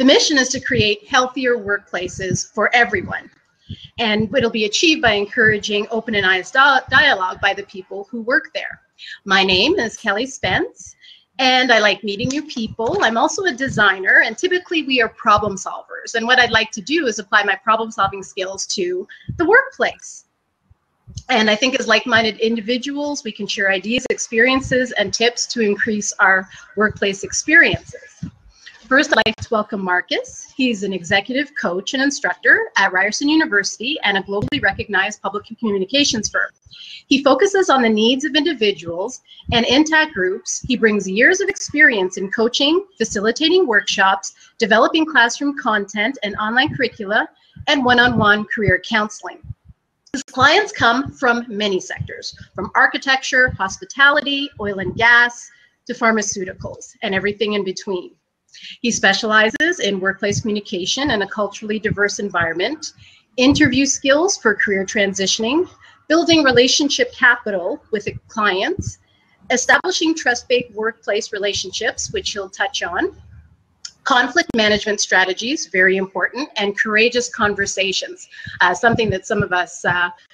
The mission is to create healthier workplaces for everyone. And it'll be achieved by encouraging open and honest dialogue by the people who work there. My name is Kelly Spence, and I like meeting new people. I'm also a designer, and typically we are problem solvers. And what I'd like to do is apply my problem solving skills to the workplace. And I think as like-minded individuals, we can share ideas, experiences, and tips to increase our workplace experiences. First, I'd like to welcome Marcus. He's an executive coach and instructor at Ryerson University and a globally recognized public communications firm. He focuses on the needs of individuals and intact groups. He brings years of experience in coaching, facilitating workshops, developing classroom content and online curricula, and one-on-one career counseling. His clients come from many sectors, from architecture, hospitality, oil and gas, to pharmaceuticals, and everything in between. He specializes in workplace communication and a culturally diverse environment, interview skills for career transitioning, building relationship capital with clients, establishing trust-based workplace relationships, which he'll touch on, conflict management strategies, very important, and courageous conversations, something that some of us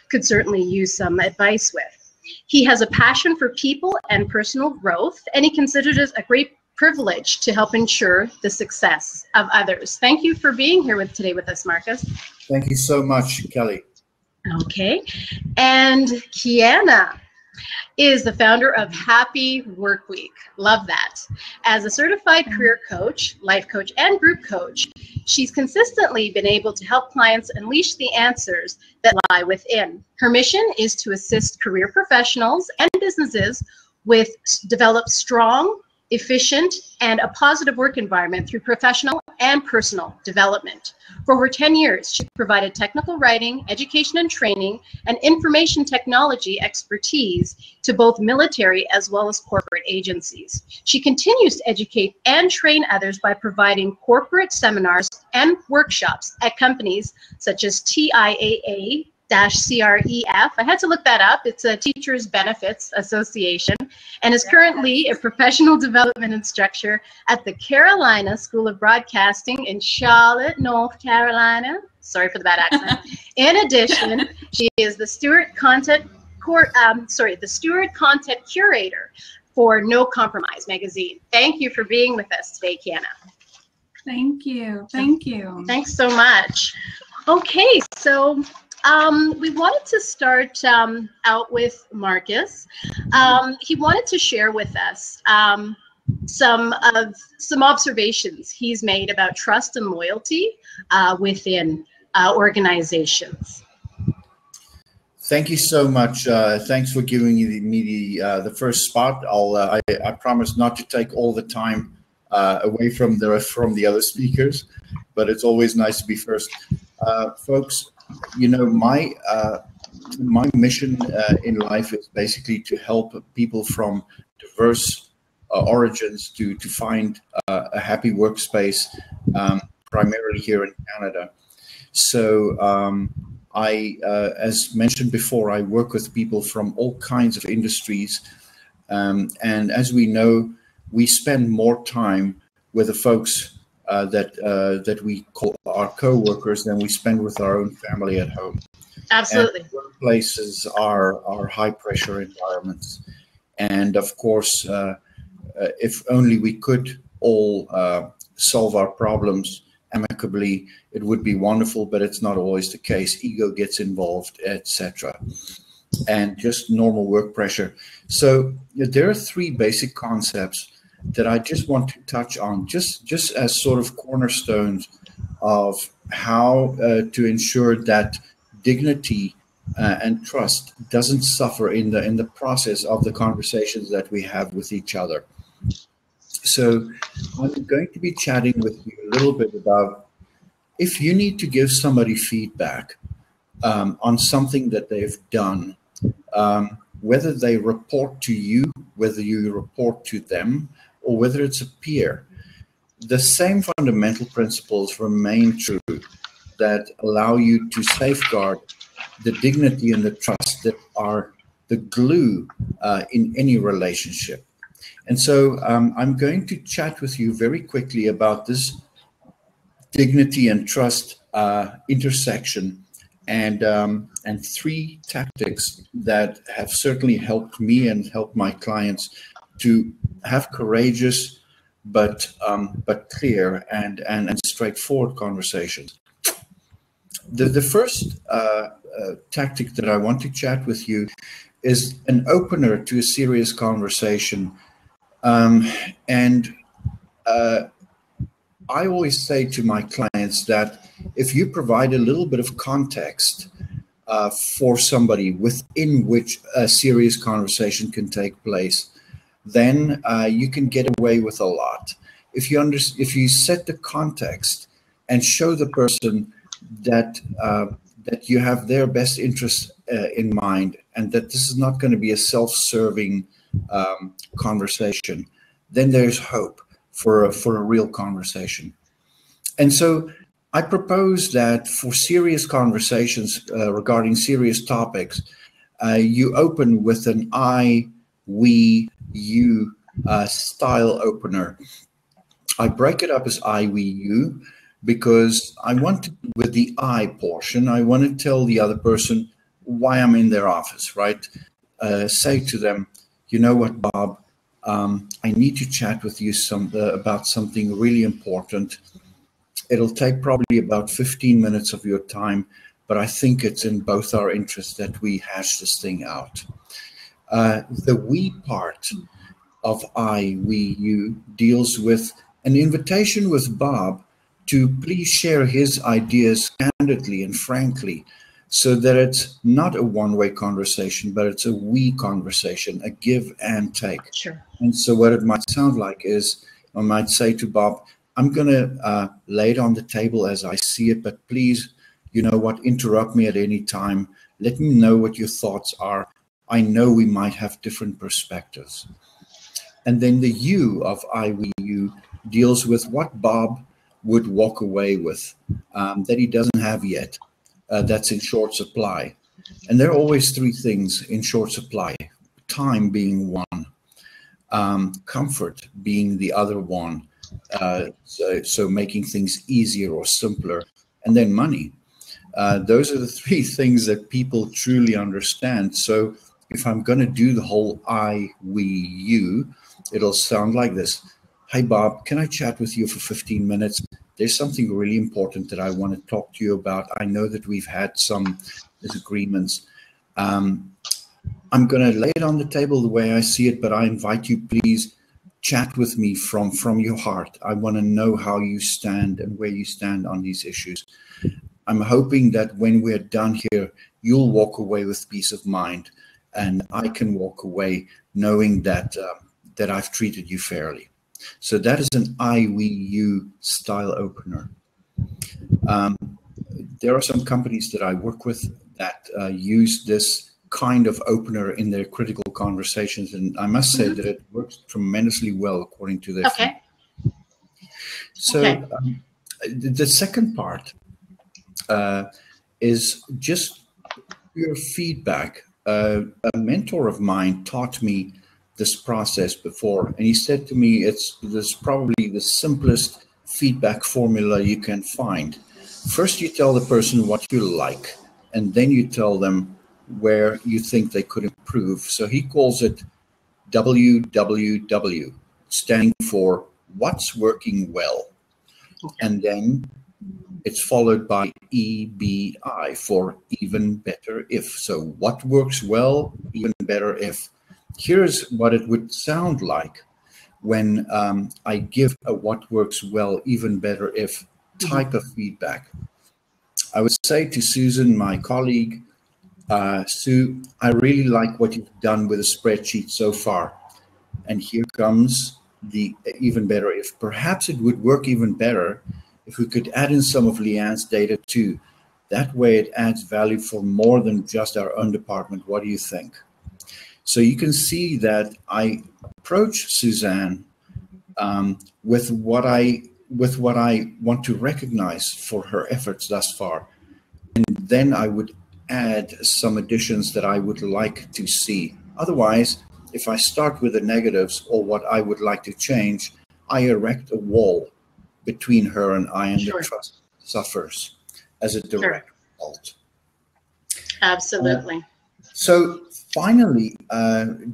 could certainly use some advice with. He has a passion for people and personal growth, and he considers it a great privilege to help ensure the success of others. Thank you for being here today with us, Marcus. Thank you so much, Kelly. Okay, and Kiana is the founder of Happy Work Week. Love that. As a certified career coach, life coach, and group coach, she's consistently been able to help clients unleash the answers that lie within. Her mission is to assist career professionals and businesses with develop strong, efficient, and a positive work environment through professional and personal development. For over 10 years, she provided technical writing, education and training, and information technology expertise to both military as well as corporate agencies. She continues to educate and train others by providing corporate seminars and workshops at companies such as TIAA, CREF. I had to look that up. It's a Teachers Benefits Association, and is currently a professional development instructor at the Carolina School of Broadcasting in Charlotte, North Carolina. Sorry for the bad accent. In addition, she is the Steward Content Curator for No Compromise magazine. Thank you for being with us today, Kiana. Thank you. Thank you. Thanks so much. Okay, so we wanted to start out with Marcus. He wanted to share with us some observations he's made about trust and loyalty within organizations. Thank you so much. Thanks for giving me the first spot. I promise not to take all the time away from the other speakers, but it's always nice to be first, folks. You know, my mission in life is basically to help people from diverse origins to find a happy workspace, primarily here in Canada. So as mentioned before, I work with people from all kinds of industries, and as we know, we spend more time with the folks that we call our co-workers than we spend with our own family at home. Absolutely. And workplaces are high-pressure environments, and of course, if only we could all solve our problems amicably, it would be wonderful, but it's not always the case. Ego gets involved, etc., and just normal work pressure. So there are three basic concepts that I just want to touch on, just as sort of cornerstones of how to ensure that dignity and trust doesn't suffer in the process of the conversations that we have with each other. So I'm going to be chatting with you a little bit about if you need to give somebody feedback on something that they've done, whether they report to you, whether you report to them, or whether it's a peer, the same fundamental principles remain true that allow you to safeguard the dignity and the trust that are the glue in any relationship. And so I'm going to chat with you very quickly about this dignity and trust intersection, and 3 tactics that have certainly helped me and helped my clients to have courageous but clear and straightforward conversations. The first tactic that I want to chat with you is an opener to a serious conversation. I always say to my clients that if you provide a little bit of context for somebody within which a serious conversation can take place, then you can get away with a lot. If you set the context and show the person that that you have their best interest in mind, and that this is not going to be a self-serving conversation, then there's hope for a real conversation. And so I propose that for serious conversations regarding serious topics, you open with an I, we, you style opener. I break it up as I, we, you, because I want to, with the I portion, I want to tell the other person why I'm in their office, right? Say to them, you know what, Bob, I need to chat with you about something really important. It'll take probably about 15 minutes of your time, but I think it's in both our interests that we hash this thing out. The we part of I, we, you deals with an invitation with Bob to please share his ideas candidly and frankly, so that it's not a one-way conversation, but it's a we conversation, a give and take. Sure. And so what it might sound like is, I might say to Bob, I'm going to lay it on the table as I see it, but please, you know what, interrupt me at any time. Let me know what your thoughts are. I know we might have different perspectives. And then the you of I, we, you deals with what Bob would walk away with that he doesn't have yet. That's in short supply. And there are always 3 things in short supply, time being one, comfort being the other one, so making things easier or simpler, and then money. Those are the 3 things that people truly understand. So if I'm going to do the whole I, we, you, it'll sound like this. Hey, Bob, can I chat with you for 15 minutes? There's something really important that I want to talk to you about. I know that we've had some disagreements. I'm going to lay it on the table the way I see it, but I invite you, please chat with me from your heart. I want to know how you stand and where you stand on these issues. I'm hoping that when we're done here, you'll walk away with peace of mind, and I can walk away knowing that that I've treated you fairly. So that is an I, we, you style opener. There are some companies that I work with that use this kind of opener in their critical conversations, and I must say that it works tremendously well according to their feedback. So the second part is just pure feedback. A mentor of mine taught me this process before, and he said to me, this probably the simplest feedback formula you can find. First, you tell the person what you like, and then you tell them where you think they could improve. So he calls it WWW, standing for what's working well. And then it's followed by EBI for even better if. So what works well, even better if. Here's what it would sound like when I give a what works well, even better if type of feedback. I would say to Susan, my colleague, Sue, I really like what you've done with the spreadsheet so far. And here comes the even better if. Perhaps it would work even better if we could add in some of Leanne's data too. That way it adds value for more than just our own department. What do you think? So you can see that I approach Suzanne with what I want to recognize for her efforts thus far. And then I would add some additions that I would like to see. Otherwise, if I start with the negatives or what I would like to change, I erect a wall between her and I, and Sure. the trust suffers as a direct result. Absolutely. So finally,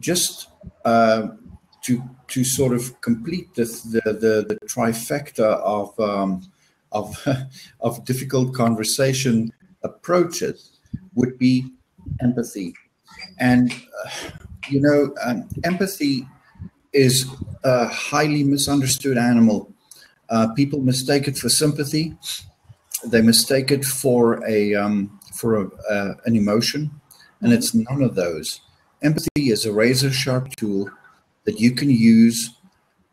just to sort of complete the trifecta of difficult conversation approaches would be empathy. And empathy is a highly misunderstood animal. People mistake it for sympathy. They mistake it for an emotion, and it's none of those. Empathy is a razor-sharp tool that you can use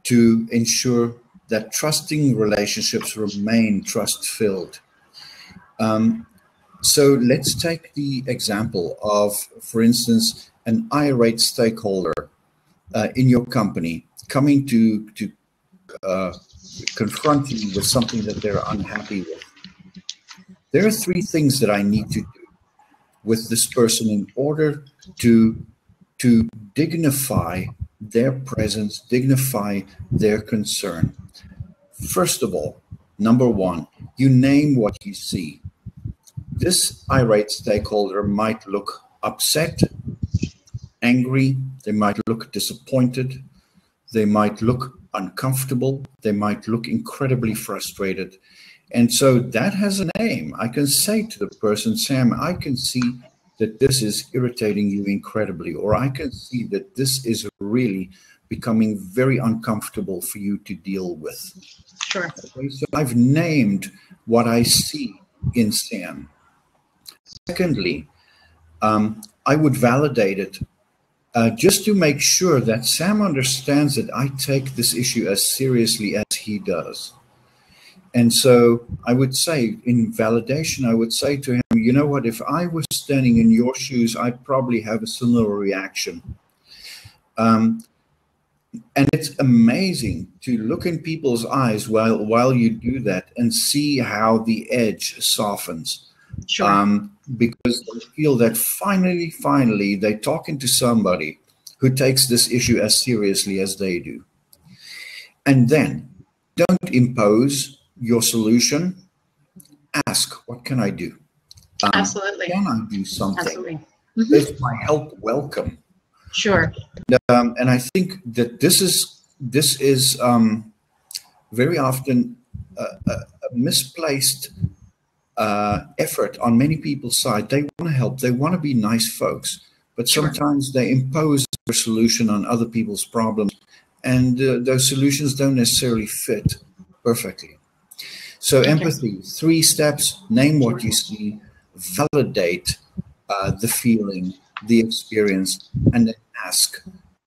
to ensure that trusting relationships remain trust-filled. So let's take the example of, for instance, an irate stakeholder in your company coming to confront you with something that they're unhappy with. There are three things that I need to do with this person in order to dignify their presence, dignify their concern. First of all, number one, you name what you see. This irate stakeholder might look upset, angry, they might look disappointed, they might look uncomfortable, they might look incredibly frustrated. And so that has a name. I can say to the person, Sam, I can see that this is irritating you incredibly, or I can see that this is really becoming very uncomfortable for you to deal with. Sure. Okay, so I've named what I see in Sam. Secondly, I would validate it just to make sure that Sam understands that I take this issue as seriously as he does. And so I would say, in validation, I would say to him, you know what, if I was standing in your shoes, I'd probably have a similar reaction. And it's amazing to look in people's eyes while you do that and see how the edge softens. Sure. Because they feel that finally they're talking to somebody who takes this issue as seriously as they do. And then don't impose your solution. Ask, what can I do? Absolutely. Can I do something? Absolutely. Is my help welcome? Sure. And I think that this is very often a misplaced effort on many people's side. They want to help. They want to be nice folks, but sometimes they impose their solution on other people's problems, and those solutions don't necessarily fit perfectly. So empathy, 3 steps: name what you see, validate the feeling, the experience, and then ask.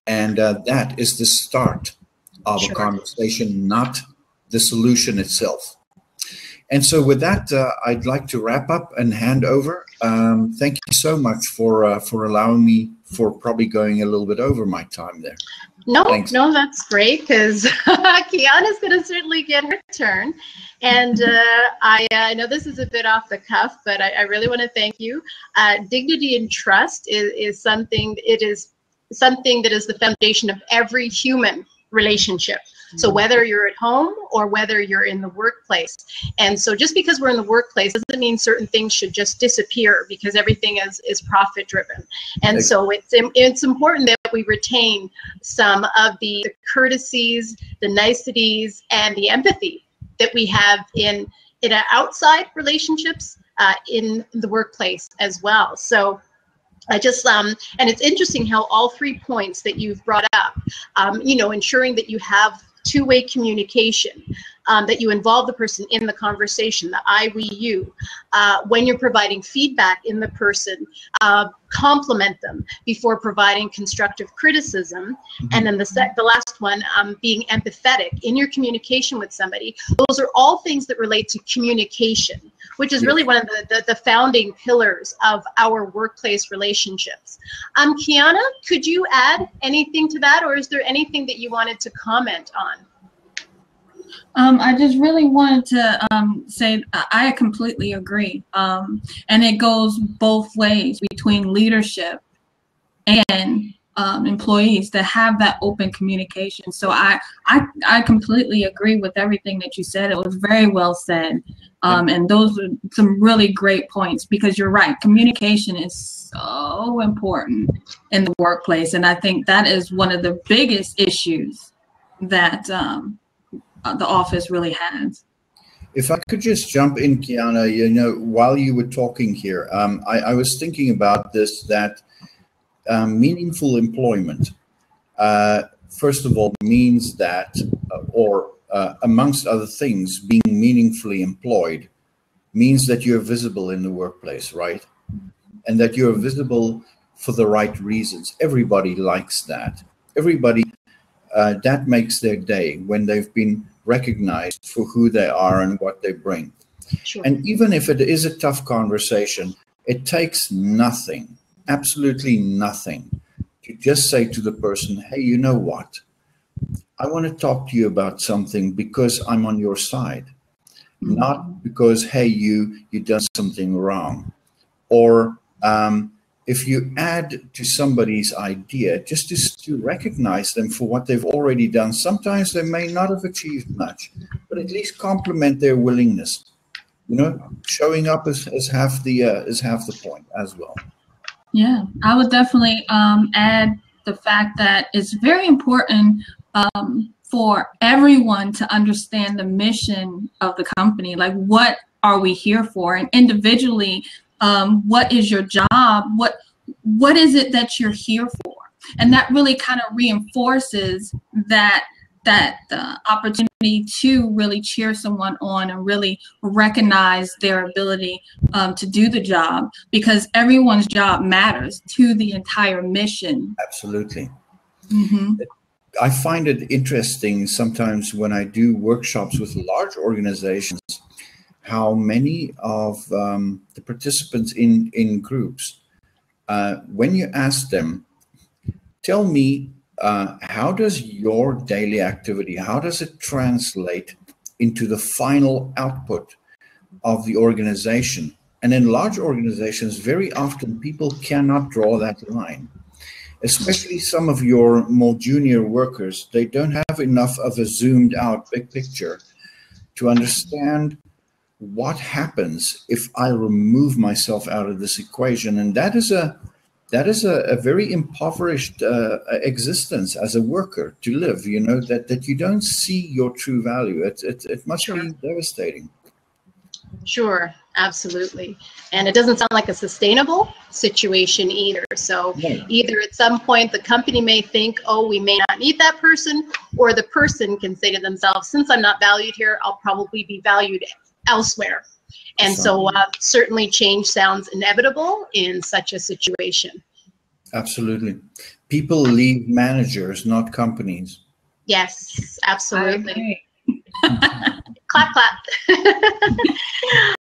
And that is the start of a conversation, not the solution itself. And so with that, I'd like to wrap up and hand over. Thank you so much for allowing me, for probably going a little bit over my time there. No, Thanks. no, that's great, because Kiana's going to certainly get her turn. And I know this is a bit off the cuff, but I really want to thank you. Dignity and trust is something, it is something that is the foundation of every human relationship. So whether you're at home or whether you're in the workplace. And so just because we're in the workplace doesn't mean certain things should just disappear, because everything is profit driven. And so it's important that we retain some of the courtesies, the niceties, and the empathy that we have in our outside relationships in the workplace as well. So I just, and it's interesting how all 3 points that you've brought up, ensuring that you have two-way communication, that you involve the person in the conversation, the I, we, you, when you're providing feedback in the person, compliment them before providing constructive criticism. And then the last one, being empathetic in your communication with somebody. Those are all things that relate to communication, which is really one of the founding pillars of our workplace relationships. Kiana, could you add anything to that, or is there anything that you wanted to comment on? I just really wanted to say I completely agree. And it goes both ways between leadership and employees to have that open communication. So I completely agree with everything that you said. It was very well said. And those are some really great points, because you're right. Communication is so important in the workplace. And I think that is one of the biggest issues that the office really has. If I could just jump in, Kiana, you know, while you were talking here, I was thinking about this, that meaningful employment, first of all, means that, amongst other things, being meaningfully employed means that you're visible in the workplace, right? And that you're visible for the right reasons. Everybody likes that. Everybody, that makes their day when they've been recognized for who they are and what they bring. Sure. And even if it is a tough conversation, it takes nothing, absolutely nothing, to just say to the person, hey, you know what? I want to talk to you about something because I'm on your side, not because, hey, you've done something wrong. Or if you add to somebody's idea, just to recognize them for what they've already done. Sometimes they may not have achieved much, but at least compliment their willingness. You know, showing up is half the point as well. Yeah, I would definitely add the fact that it's very important for everyone to understand the mission of the company. Like, what are we here for? And individually, what is your job? What is it that you're here for? And that really kind of reinforces that opportunity to really cheer someone on and really recognize their ability to do the job, because everyone's job matters to the entire mission. Absolutely. Mm-hmm. I find it interesting sometimes when I do workshops with large organizations, how many of the participants in groups, when you ask them, tell me, how does your daily activity, how does it translate into the final output of the organization? And in large organizations, very often people cannot draw that line. Especially some of your more junior workers, they don't have enough of a zoomed out big picture to understand what happens if I remove myself out of this equation. And that is a very impoverished existence as a worker to live, you know, that you don't see your true value. It must be devastating. Sure, absolutely. And it doesn't sound like a sustainable situation either. So either at some point the company may think, oh, we may not need that person, or the person can say to themselves, since I'm not valued here, I'll probably be valued elsewhere. And so certainly change sounds inevitable in such a situation. Absolutely. People leave managers, not companies. Yes, absolutely. Clap, clap.